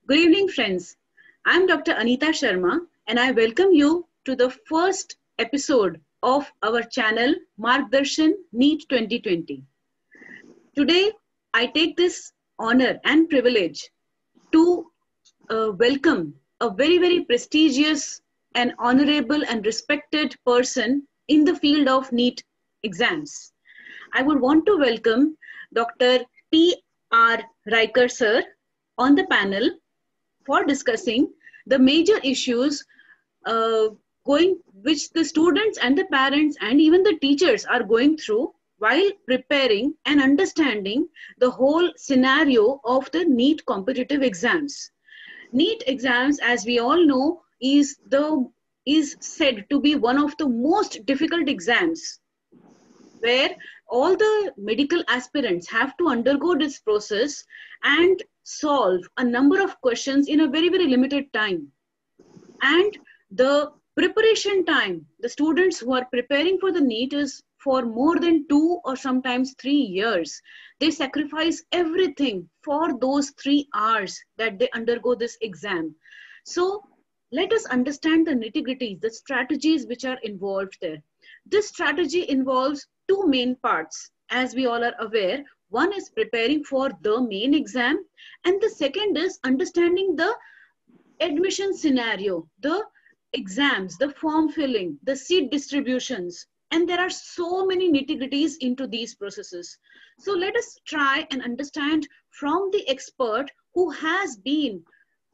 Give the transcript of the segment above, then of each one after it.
Good evening, friends. I'm Dr. Anita Sharma, and I welcome you to the first episode of our channel Margdarshan NEET 2020. Today, I take this honor and privilege to welcome a very prestigious and honorable and respected person in the field of NEET exams. I would want to welcome Dr. P.R. Riker sir on the panel for discussing the major issues uh, which the students and the parents and even the teachers are going through while preparing and understanding the whole scenario of the NEET competitive exams. NEET exams, as we all know, is said to be one of the most difficult exams where all the medical aspirants have to undergo this process and solve a number of questions in a very limited time. And the preparation time, the students who are preparing for the NEET is for more than 2 or sometimes 3 years. They sacrifice everything for those 3 hours that they undergo this exam. So let us understand the nitty-gritties, the strategies which are involved there. This strategy involves two main parts, as we all are aware. One is preparing for the main exam, and the second is understanding the admission scenario, the exams, the form filling, the seat distributions, and there are so many nitty-gritties into these processes. So let us try and understand from the expert who has been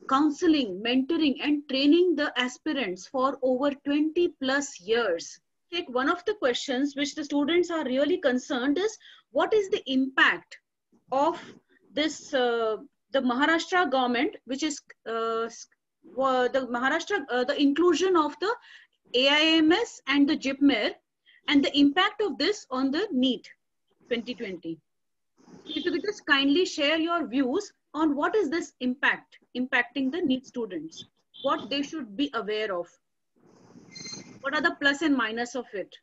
counseling, mentoring, and training the aspirants for over 20 plus years. Take one of the questions which the students are really concerned is, what is the impact of this the Maharashtra government, which is the inclusion of the AIMS and the JIPMER, and the impact of this on the NEET 2020. If you could just kindly share your views on what is this impacting the NEET students, what they should be aware of, what are the plus and minus of it.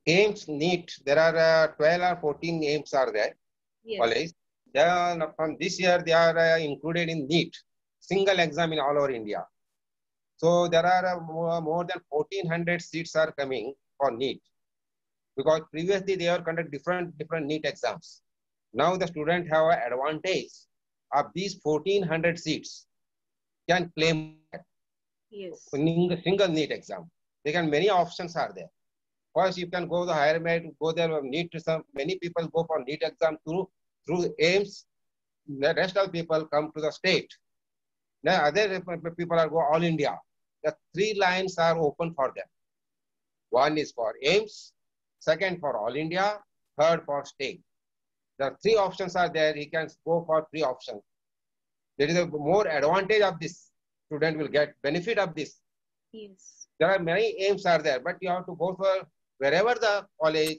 AIMS NEET, there are 12 or 14 AIMS are there. Yes. College. From this year, they are included in NEET, single exam in all over India. So there are more than 1400 seats are coming for NEET. Because previously they were conduct different NEET exams. Now the student have an advantage of these 1400 seats can claim Yes. in the single NEET exam. They can, many options are there. First, you can go the higher merit, go there, NEET some. Many people go for NEET exam through AIMS. The rest of people come to the state. Then other people are go all India. The three lines are open for them. One is for AIMS, second for all India, third for state. The three options are there. He can go for three options. There is a more advantage of this. Student will get benefit of this. Yes. There are many aims are there, but you have to go for wherever the college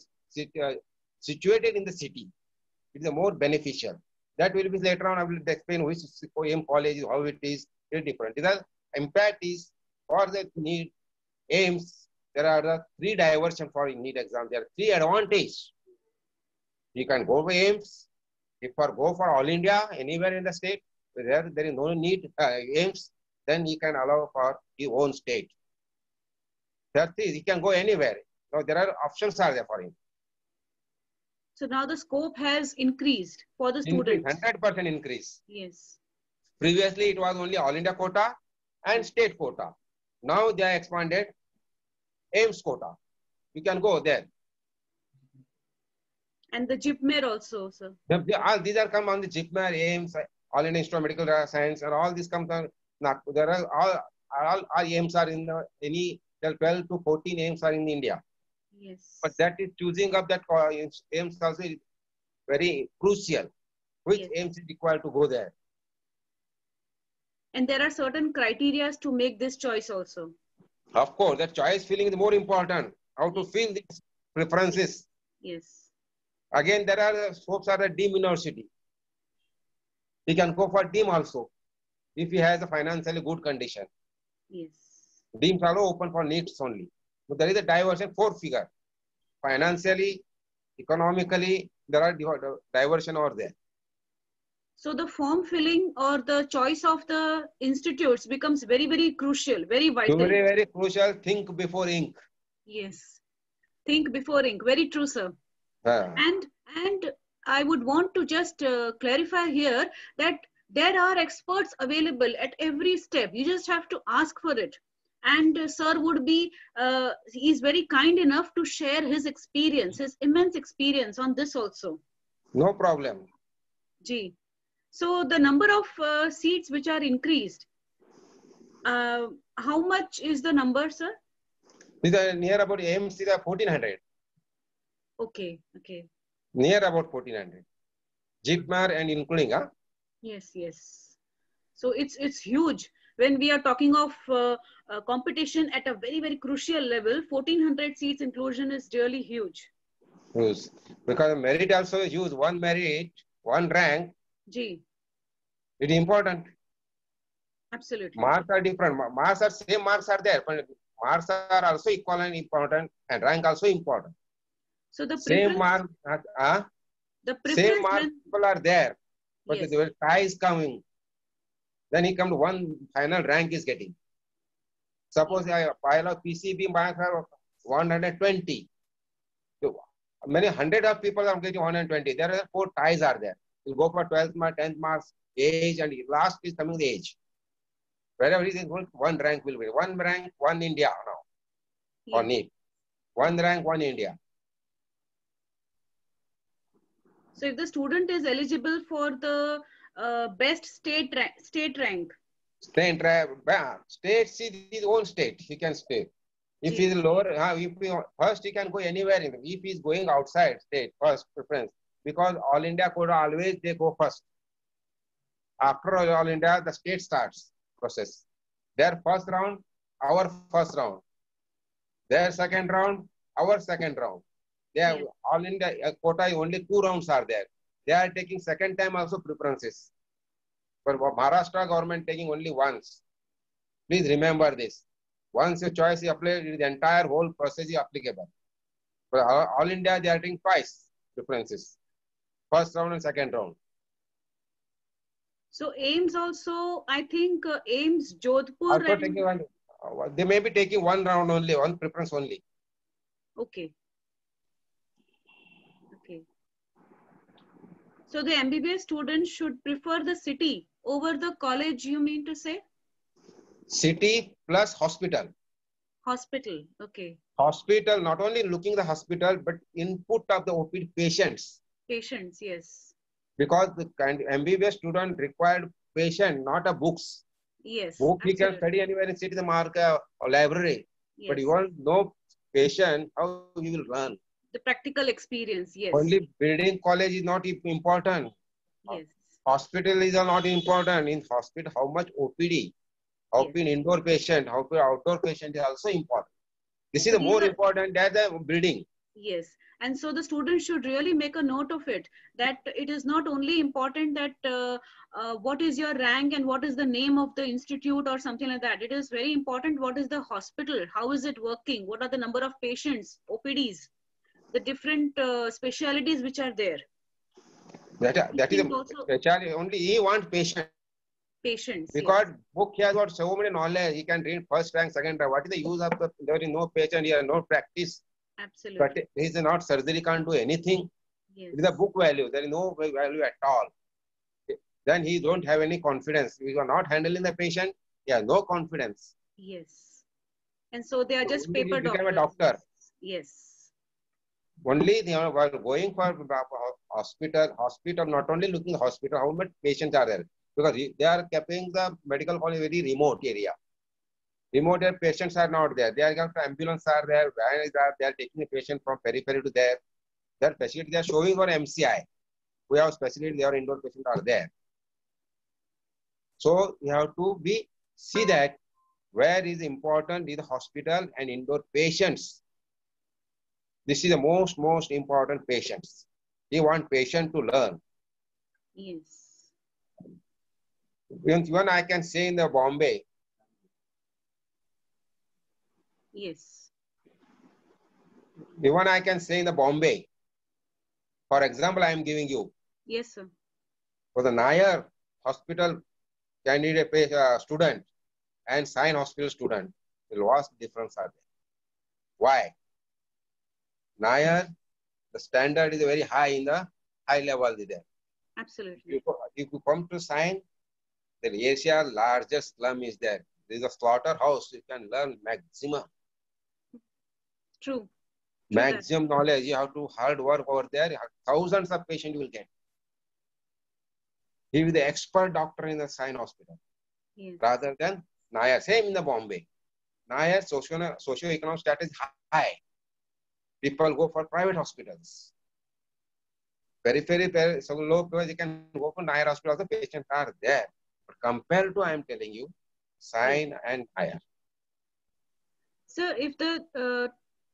situated in the city. It is more beneficial. That will be later on. I will explain which aim college, how it is. Very different. The impact is for the NEET aims. There are the three diversion for NEET exam. There are three advantages. You can go for aims. If you go for all India, anywhere in the state, where there is no NEET aims, then you can allow for your own state. That is, he can go anywhere. Now there are options are there for him. So now the scope has increased for the students. 100% increase. Yes. Previously, it was only all India quota and state quota. Now they are expanded AIMS quota. You can go there. And the JIPMER also, sir. All these are come on the JIPMER, AIMS, All India Institute of Medical Science, and all these come on. There are all AIMS are in any 12 to 14 AIMS are in India. Yes. But that is choosing of that AIMS also is very crucial. Which AIMS is required to go there? And there are certain criteria to make this choice also. Of course, the choice feeling is more important. How to feel these preferences. Yes. Again, there are scopes are a DEEM university. He can go for DEEM also if he has a financially good condition. Yes. DEEMs are open for NEETs only. But there is a diversion 4 figure. Financially, economically, there are diversion over there. So the form filling or the choice of the institutes becomes very, very crucial, very vital. Very, very crucial. Think before ink. Yes. Think before ink. Very true, sir. And I would want to just clarify here that there are experts available at every step. You just have to ask for it. And sir would be, he's very kind enough to share his experience, his immense experience on this also. No problem. Gee. So the number of seats which are increased, how much is the number, sir? These are near about AMC, 1400. Okay, okay. Near about 1400. JIPMER and including, huh? Yes, yes. So it's huge. When we are talking of competition at a very, very crucial level, 1400 seats inclusion is really huge. Yes. Because merit also is used. One merit, one rank. Gee. It is important. Absolutely. Marks are different. Marks are same marks are there, but marks are also equal and important, and rank also important. So the same mark, same mark people are there, but yes. the tie is coming. Then he come to one final rank is getting. Suppose a pile of PCB marks are 120. So many hundred of people are getting 120. There are 4 ties are there. You go for 12th mark, 10th marks, age, and last is coming the age. Wherever it is going, one rank will be. One rank, one India now. Or NEET. One rank, one India. So if the student is eligible for the best state rank. State see his own state, he can stay. If he is lower, first he can go anywhere. If he is going outside state, first preference. Because All India Quota always they go first. After All India, the state starts process. Their first round, our first round. Their second round, our second round. They have All India Quota, only 2 rounds are there. They are taking second time also preferences. But Maharashtra government taking only once. Please remember this. Once your choice is applied, the entire whole process is applicable. But All India, they are taking twice preferences. First round and second round. So AIIMS also, I think AIIMS, Jodhpur. Also taking one, they may be taking one round only, one preference only. Okay. Okay. So the MBBS students should prefer the city over the college, you mean to say? City plus hospital. Hospital, okay. Hospital, not only looking the hospital, but input of the OPD patients. Patients, yes. Because the MBBS student required patient, not a books. Yes. Book he can study anywhere in city, the mark or library. Yes. But you want no patient, how you will run? The practical experience, yes. Only building college is not important. Yes. Hospital is not important. In hospital, how much OPD? How to indoor patient, how to outdoor patient is also important. This is the more important than the building. Yes. And so the students should really make a note of it, that it is not only important that what is your rank and what is the name of the institute or something like that. It is very important what is the hospital, how is it working, what are the number of patients, OPDs, the different specialities which are there. That is also, specialty. Only he wants patient. Patients. Because book he has got so many knowledge, he can read first rank, second rank. What is the use of the, there is no patient here, no practice. Absolutely. But he is not surgery, can't do anything. Yes. It is a book value. There is no value at all. Then he don't have any confidence. If you are not handling the patient, he has no confidence. Yes. And so they are just only paper doctors. Become a doctor. Yes. Only they are going for hospital, not only looking at hospital, how many patients are there? Because they are keeping the medical college very remote area. Remote patients are not there. They are got ambulance are there, van is there. They are taking the patient from periphery to there. Their facility they are showing for MCI. We have specialty, their indoor patients are there. So you have to see that where is important is the hospital and indoor patients. This is the most important patients. We want patient to learn. Yes. Even I can say in the Bombay. Yes. Even I can say in the Bombay. For example, I am giving you. Yes, sir. For the Nair hospital candidate student and Sain hospital student, the vast difference are there. Why? Nair, the standard is very high in the high level there. Absolutely. If you come to Sain, the Asia's largest slum is there. There is a slaughterhouse. You can learn maximum. True. Maximum knowledge. You have to hard work over there. Thousands of patients you will get. He is the expert doctor in the Sain hospital. Yes. Rather than Nair. Same in the Bombay. Nair socio-economic status is high. People go for private hospitals. Periphery, so low, you can go for Nair hospital. The patients are there. But compared to, I am telling you, Sain and Nair. So if the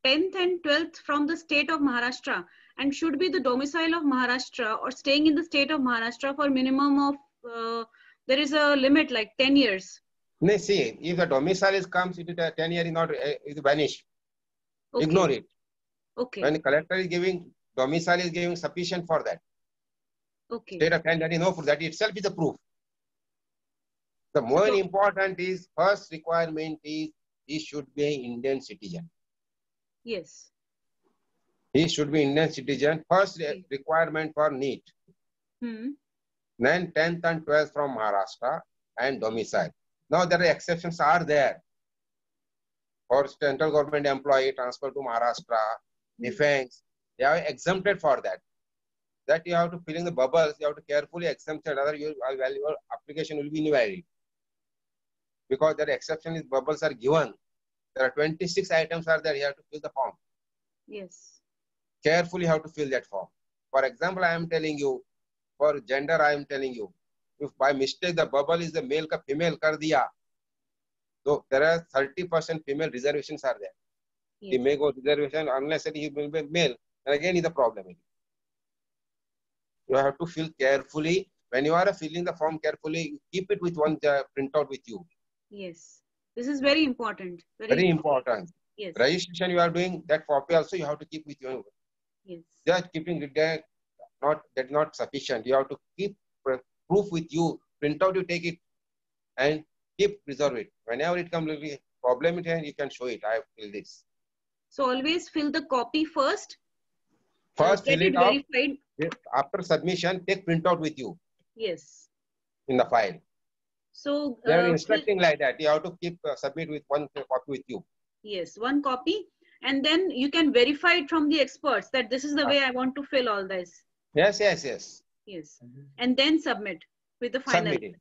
10th and 12th from the state of Maharashtra and should be the domicile of Maharashtra or staying in the state of Maharashtra for minimum of, there is a limit like 10 years. No, see, if the domicile comes, it is 10 years, not it vanish. Okay. Ignore it. Okay. When the collector is giving, domicile is giving sufficient for that. Okay. State of 10 years, no proof. That itself is the proof. The more important is, first requirement is, he should be an Indian citizen. Yes. He should be Indian citizen. First requirement for NEET. Then 10th and 12th from Maharashtra and domicile. Now there are exceptions are there. For central government employee transfer to Maharashtra, defense, they are exempted for that. That you have to fill in the bubbles, you have to carefully exempt it, otherwise your application will be invalid. Because there are exceptions, bubbles are given. There are 26 items are there, you have to fill the form. Yes. Carefully you have to fill that form. For example, I am telling you, for gender I am telling you, if by mistake the bubble is the male ka female kar diya, so there are 30% female reservations are there. Yes. He may go reservation unless he will be male, and again is the problem. You have to fill carefully. When you are filling the form carefully, keep it with one printout with you. Yes. This is very important. Very important. Yes. Registration you are doing, that copy also you have to keep with you. Yes. Just keeping it there, that's not sufficient. You have to keep proof with you. Print out, you take it and keep preserve it. Whenever it comes to problem, you can show it. I have filled this. So always fill the copy first. First, fill it verified. After submission, take printout with you. Yes. In the file. So they are instructing like that. You have to keep submit with one copy with you. Yes, one copy, and then you can verify it from the experts that this is the way I want to fill all this. Yes. Yes, and then submit with the final. Submit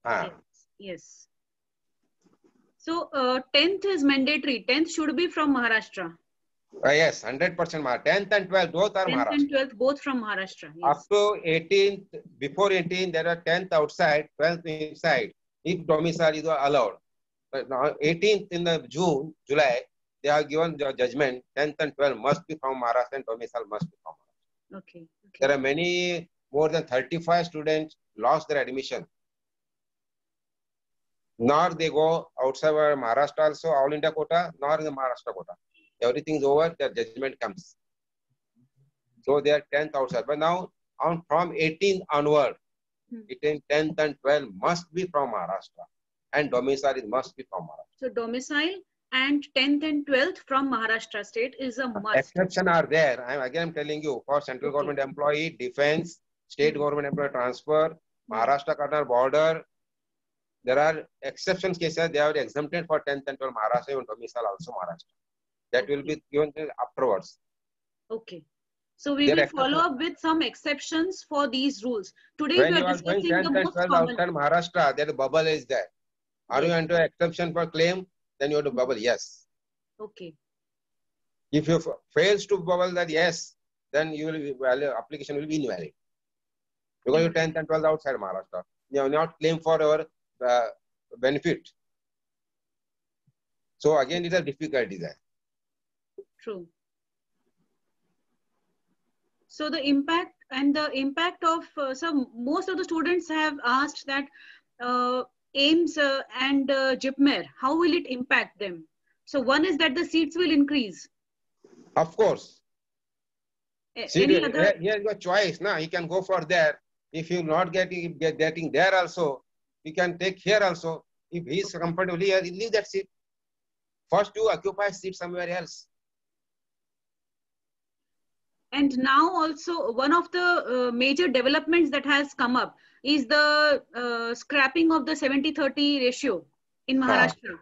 it. Yes. So 10th is mandatory. 10th should be from Maharashtra. Yes, 100% 10th and 12th both are 10th Maharashtra. 10th and 12th both from Maharashtra. Yes. Up to 18th, before 18th, there are 10th outside, 12th inside. If domicile is allowed. But now 18th in the July, they have given the judgment 10th and 12th must be from Maharashtra and domicile must be from Maharashtra. Okay. There are many, more than 35 students lost their admission. Nor they go outside Maharashtra also, all India quota, nor in the Maharashtra quota. Everything is over, their judgment comes. So they are 10th outside. But now from 18th onward, 10th and 12th must be from Maharashtra. And domicile must be from Maharashtra. So domicile and 10th and 12th from Maharashtra state is a must. Exceptions are there. I'm telling you, for central government employee, defense, state government employee transfer, Maharashtra Karnataka border, there are exceptions cases. They are exempted for 10th and 12th Maharashtra and domicile also Maharashtra. That will be given afterwards. Okay. So we will follow up with some exceptions for these rules. Today when we are discussing the most common. Outside Maharashtra, that bubble is there. Are you into exception for claim? Then you have to bubble yes. Okay. If you fails to bubble that yes, then you will be application will be invalid. Because you 10th and 12th outside Maharashtra. You have not claim for our benefit. So again, it is a difficulty there. True. So the impact of most of the students have asked that AIIMS and JIPMER, how will it impact them? So one is that the seats will increase. Of course. Any other? Here is your choice. Now he can go for there. If you're not getting there also, you can take here also. If he's comfortable here, leave that seat. First, you occupy a seat somewhere else. And now also one of the major developments that has come up is the scrapping of the 70-30 ratio in Maharashtra.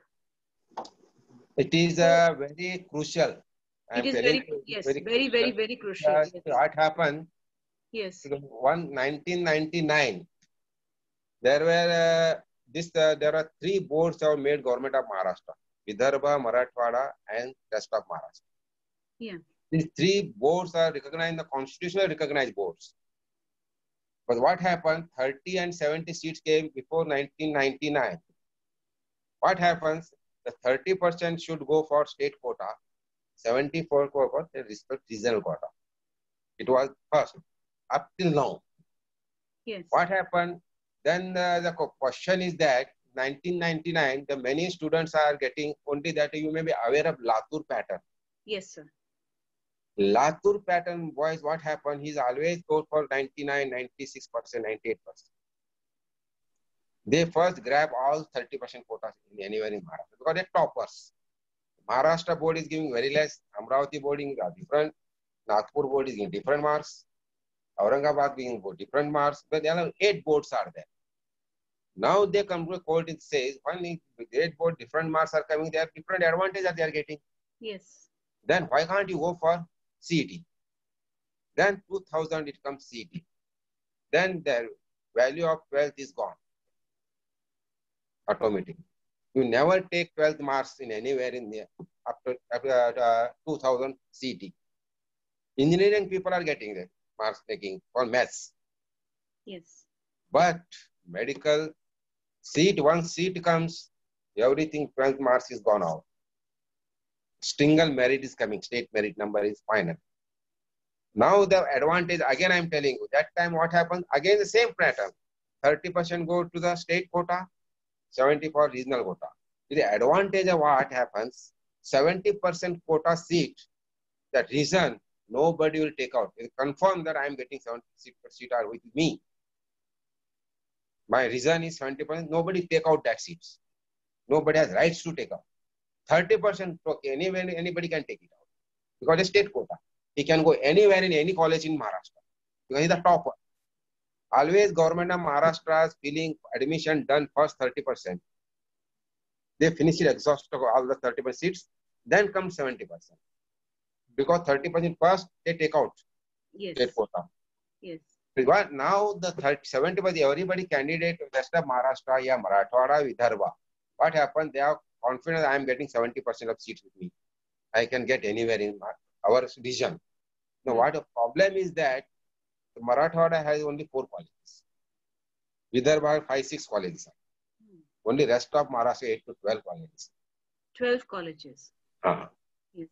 It is very crucial. It I'm is telling very, you, yes, very very, very, crucial. very crucial. Yes. What happened? Yes. 1999. There were there are three boards that made government of Maharashtra: Vidarbha, Marathwada, and rest of Maharashtra. Yeah. These three boards are recognized, the constitutionally recognized boards. But what happened? 30 and 70 seats came before 1999. What happens? The 30% should go for state quota, 74 for the respect regional quota. It was first up till now. Yes. What happened? Then the question is that 1999, the many students are getting only that. You may be aware of Latur pattern. Yes, sir. Latur pattern boys, what happened? He's always go for 99, 96%, 98%. They first grab all 30% quotas in anywhere in Maharashtra because they're toppers. Maharashtra board is giving very less. Amravati boarding is different. Nagpur board is giving different marks. Aurangabad being different marks. But there are 8 boards are there. Now they come to a court, it says, when 8 board different marks are coming, they have different advantage that they are getting. Yes. Then why can't you go for CET? Then 2000 it comes CET. Then the value of wealth is gone. Automatically. You never take 12th marks in anywhere in there after 2000 CET. Engineering people are getting the marks taking for maths. Yes. But medical seat, once seat comes, everything 12th marks is gone out. Single merit is coming, state merit number is final. Now the advantage, again I am telling you, that time what happened? Again the same pattern. 30% go to the state quota, 70 for regional quota. The advantage of what happens, 70% quota seat, that reason nobody will take out. It confirm that I am getting 70% seat are with me. My reason is 70%, nobody take out that seats. Nobody has rights to take out. 30%, anybody can take it out. Because it's state quota. He can go anywhere in any college in Maharashtra. Because he's the topper. Always government of Maharashtra is feeling admission done first 30%. They finish it exhaust all the 30% seats, then comes 70%. Because 30% first, they take out state quota. Yes. Because now the 70%, everybody candidate, rest of Maharashtra, yeah, Marathwada, Vidarbha. What happened? They are confident I am getting 70% of seats with me. I can get anywhere in our region. Now, what the problem is that the Marathwada has only 4 colleges. Vidarbha 5-6 colleges. Only rest of Maharashtra 8 to 12 colleges. 12 colleges. Yes.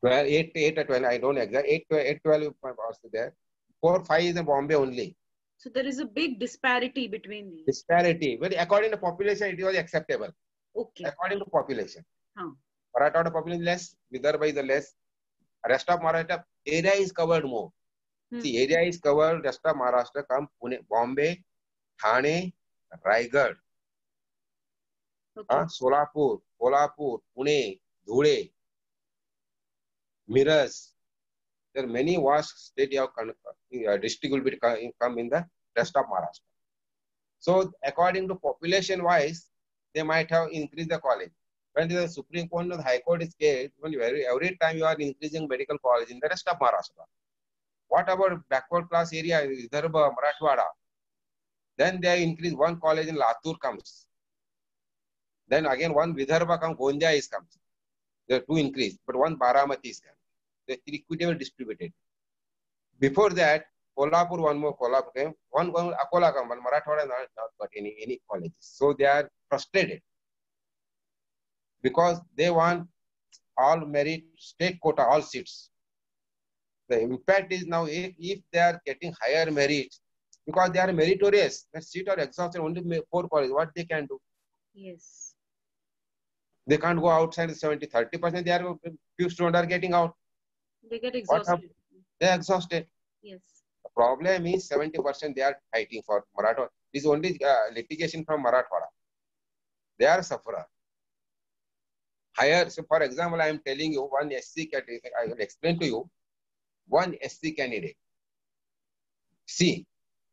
Well, 8 to 12, I don't exact. 8 to 12 was there. 4, 5 is in Bombay only. So there is a big disparity between these. Disparity. But according to population, it was acceptable. Okay. According to population. Marathwada population less, Vidarbha is the less. Rest of Maharashtra, area is covered more. See, area is covered, rest of Maharashtra come Pune, Bombay, Thane, Raigad, Solapur, Kolhapur, Pune, Dhule, Miraz. There are many vast state district will be come in the rest of Maharashtra. So according to population wise, they might have increased the college. When the Supreme Court, the High Court is case, every time you are increasing medical college in the rest of Maharashtra. What about backward class area, Vidarbha, Marathwada? Then they increase one college in Latur comes. Then again one Vidarbha comes, Gondia is comes. There are 2 increase, but one Baramati is comes. They are equitably distributed. Before that, Kolhapur, one more Kolhapur came, one Akola comes, but Marathwada not got any colleges. So they are frustrated because they want all merit, state quota, all seats. The impact is now if they are getting higher merit, because they are meritorious, the seat are exhausted, only 4 colleges, what they can do? Yes. They can't go outside 30%, they are, few students are getting out. They get exhausted. They are exhausted. Yes. The problem is 70% they are fighting for Marathwada. This is only litigation from Marathwada. They are sufferer. Higher, so for example, I am telling you one SC candidate, I will explain to you one SC candidate. See,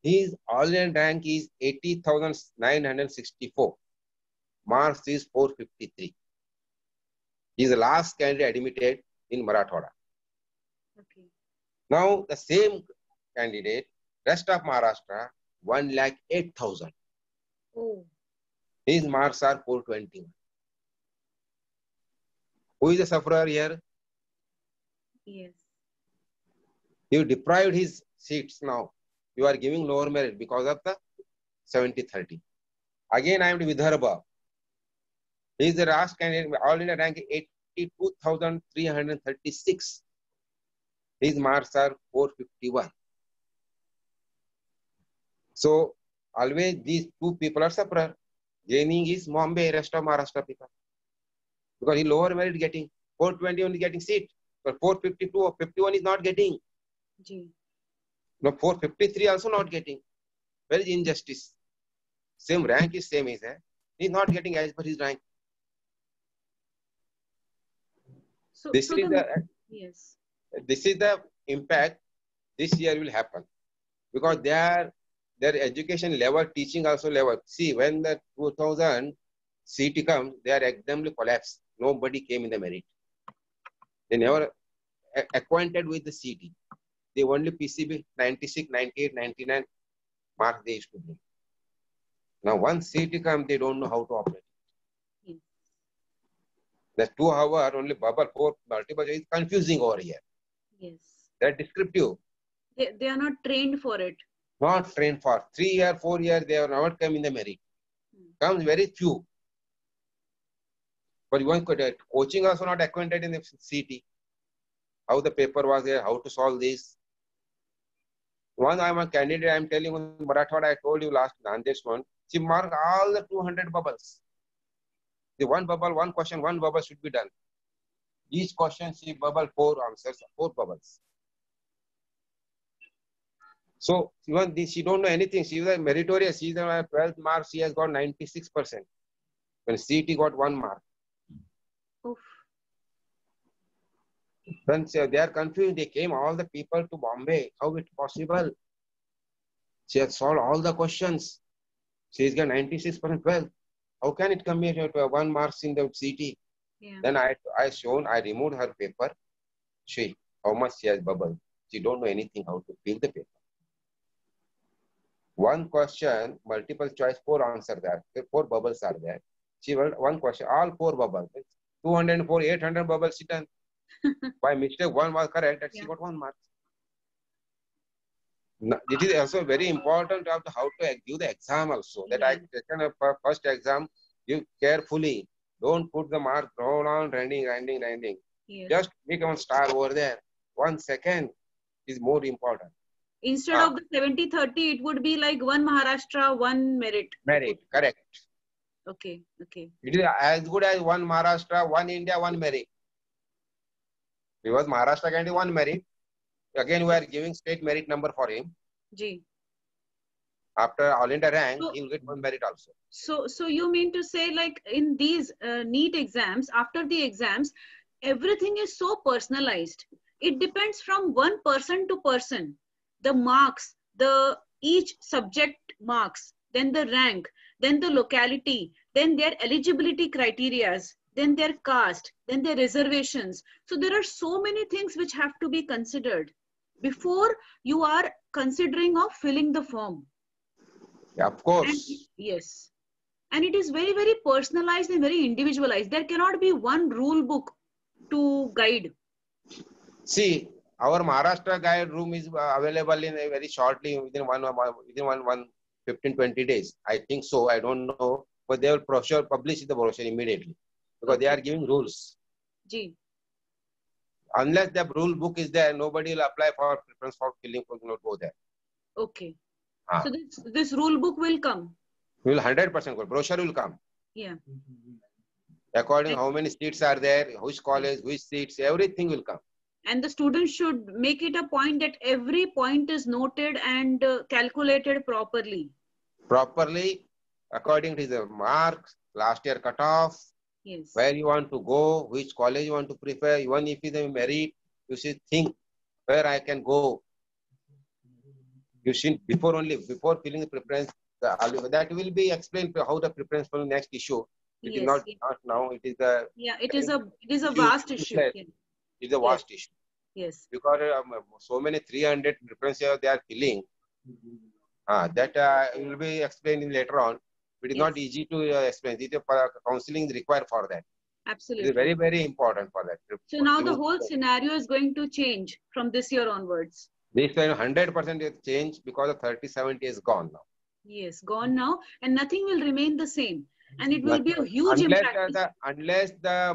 his all-in rank is 80,964. Marks is 453. He is the last candidate admitted in Marathwada. Okay. Now, the same candidate, rest of Maharashtra, 1,08,000. Oh. His marks are 421. Who is the sufferer here? Yes. You deprived his seats now. You are giving lower merit because of the 70-30. Again, I am to Vidarbha. He is the last candidate, all India rank 82,336. His marks are 451. So, always these two people are sufferer. Gaining is Bombay, rest of Maharashtra people. Because he lower merit getting. 420 only getting seat. But 452 or 51 is not getting. Ji. No, 453 also not getting. Where is injustice? Same rank is same is there. He is not getting as per his rank. So, This is yes. This is the impact this year will happen. Because their education level, teaching also level. See, when the 2000 CT comes, they are extremely collapsed. Nobody came in the merit. They never acquainted with the CT. They only PCB 96, 98, 99 marks they used to bring. Now, once CT comes, they don't know how to operate. Yes. The 2 hour only bubble 4 multiple is confusing over here. Yes. They're descriptive. They are not trained for it. Not trained for 3 years, 4 years, they have never come in the merit. Comes very few. But one coaching also not acquainted in the CT. How the paper was there, how to solve this. One I am a candidate, I am telling you, Marathwada, I told you last this one. She marked all the 200 bubbles. The one bubble, one question, one bubble should be done. Each question she bubble 4 answers, 4 bubbles. So even this, she don't know anything. She is a meritorious. She is a 12th mark. She has got 96%. When CT got 1 mark. Oof. Then they are confused. They came all the people to Bombay. How it possible? She has solved all the questions. She has got 96% 12. How can it come here to 1 marks in the CT? Yeah. Then I removed her paper. She, how much she has bubbled. She don't know anything how to fill the paper. One question, multiple choice, 4 answers there. 4 bubbles are there. She wrote one question, all 4 bubbles. 204, 800 bubbles she done. By mistake, 1 was correct, and she got 1 mark. It is also very important of how to give the exam also. That I taken a first exam, give carefully. Don't put the mark, roll on, rending. Yes. Just become a star over there. 1 second is more important. Instead of the 70-30, it would be like 1 Maharashtra, 1 merit. Merit, correct. Okay, okay. It is as good as 1 Maharashtra, 1 India, 1 merit. Because Maharashtra can do 1 merit. Again, we are giving state merit number for him. Ji. After all India rank, he will get 1 merit also. So you mean to say, like in these NEET exams, after the exams, everything is so personalized. It depends from one person to person. The marks, each subject marks, then the rank, then the locality, then their eligibility criterias, then their caste, then their reservations. So there are so many things which have to be considered before you are considering of filling the form. Yeah, of course. And, yes. And it is very, very personalized and very individualized. There cannot be one rule book to guide. See, our Maharashtra guide room is available in a very shortly within 15-20 days. I think so. I don't know, but they will publish the brochure immediately because they are giving rules. Ji. Unless the rule book is there, nobody will apply for preference for filling for not go there. Okay. So this rule book will come. Will 100% go. Brochure will come. Yeah. According how many seats are there, which college, which seats, everything will come. And the students should make it a point that every point is noted and calculated properly. Properly, according to the marks, last year cutoff, Yes. where you want to go, which college you want to prefer, even if it's a merit, you should think where I can go. You should, before filling the preference, that will be explained how the preference for the next issue. It Yes, is not, yes. not now, it is the... Yeah, it is a vast issue. Yeah. It's a vast issue. Yes. Because so many 300 preferences they are filling. That will be explained later on. It is not easy to explain. It is counseling is required for that. Absolutely. It is very, very important for that. So now the whole scenario is going to change from this year onwards. This time 100% is changed because the 30-70 is gone now. Yes, gone now, and nothing will remain the same. And it will be a huge impact. Unless the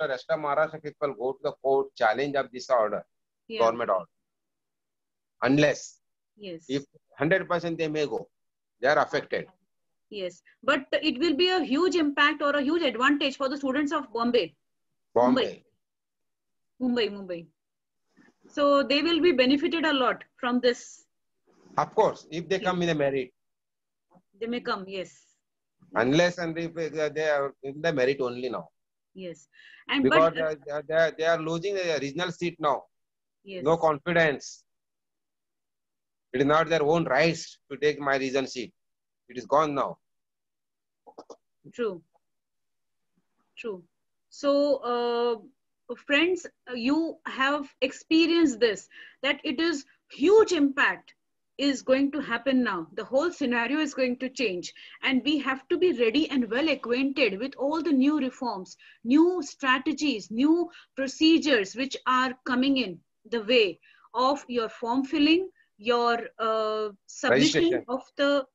rest of Maharashtra people go to the court, challenge of this order, government order. Unless, if 100% they may go, they are affected. Yes, but it will be a huge impact or a huge advantage for the students of Mumbai. So they will be benefited a lot from this. Of course, if they come in a merit. They may come, yes. Unless and if they are in the merit only now. Yes. And because they are losing a regional seat now. Yes. No confidence. It is not their own rights to take my region seat. It is gone now. True. True. So, friends, you have experienced this, that it is huge impact is going to happen now. The whole scenario is going to change, and we have to be ready and well acquainted with all the new reforms, new strategies, new procedures which are coming in the way of your form filling, your submission of the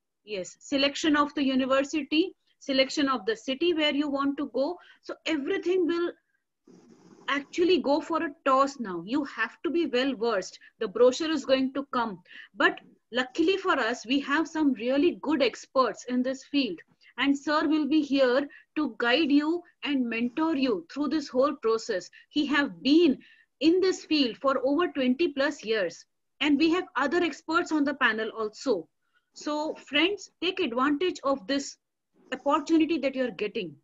selection of the university, selection of the city where you want to go. So everything will actually go for a toss now. You have to be well versed. The brochure is going to come, but luckily for us, we have some really good experts in this field, and sir will be here to guide you and mentor you through this whole process. He have been in this field for over 20 plus years, and we have other experts on the panel also. So friends, take advantage of this opportunity that you're getting.